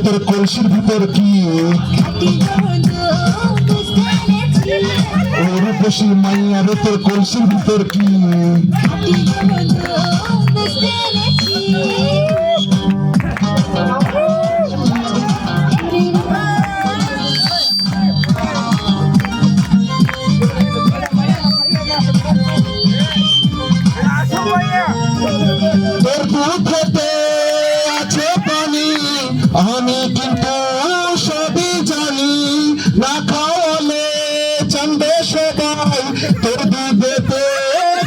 তোর কলসির ভিতর কি রূপসী মাইয়া রে তোর কলসির ভিতর কি তোর বুকেতে আছে পানি আমি কিন্তু সবই জানি না খাওয়ালে চান্দে সবাই তোর দুধেতে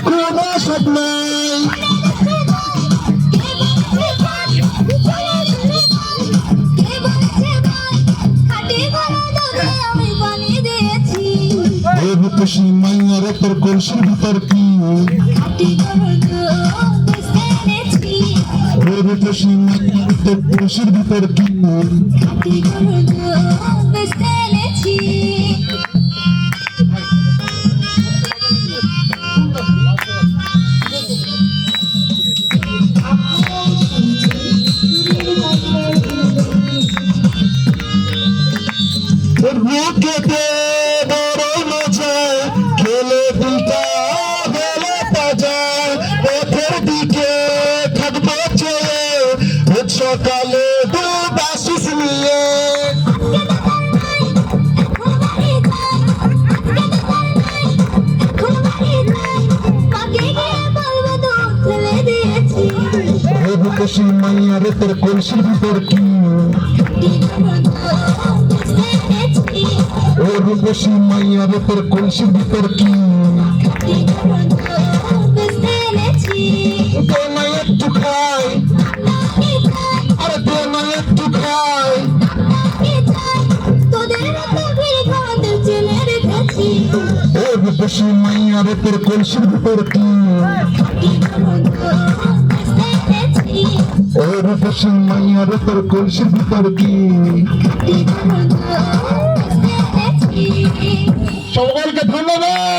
কোনো সব নাই রূপসী মাইয়া রে তোর কলসির ভিতর কি রূপসী মাইয়া রে তোর কলসির ভিতর কি বুকেতে বড় মজা খেলে দুটা বেলা বাজায় পথের দিকে থাকবো চেয়ে সকালে দু বাসিস নিয়ে রূপসী মাইয়া রে তোর কলসির ভিতর কি রূপসী মাইয়া রে তোর কলসির ভিতর কি দোনা একটু খাই আরে দোনা একটু খাই রূপসী মাইয়া রে তোর কলসির ভিতর কি রূপসী মাইয়া রে তোর কলসির ভিতর কি সকলকে ধন্যবাদ।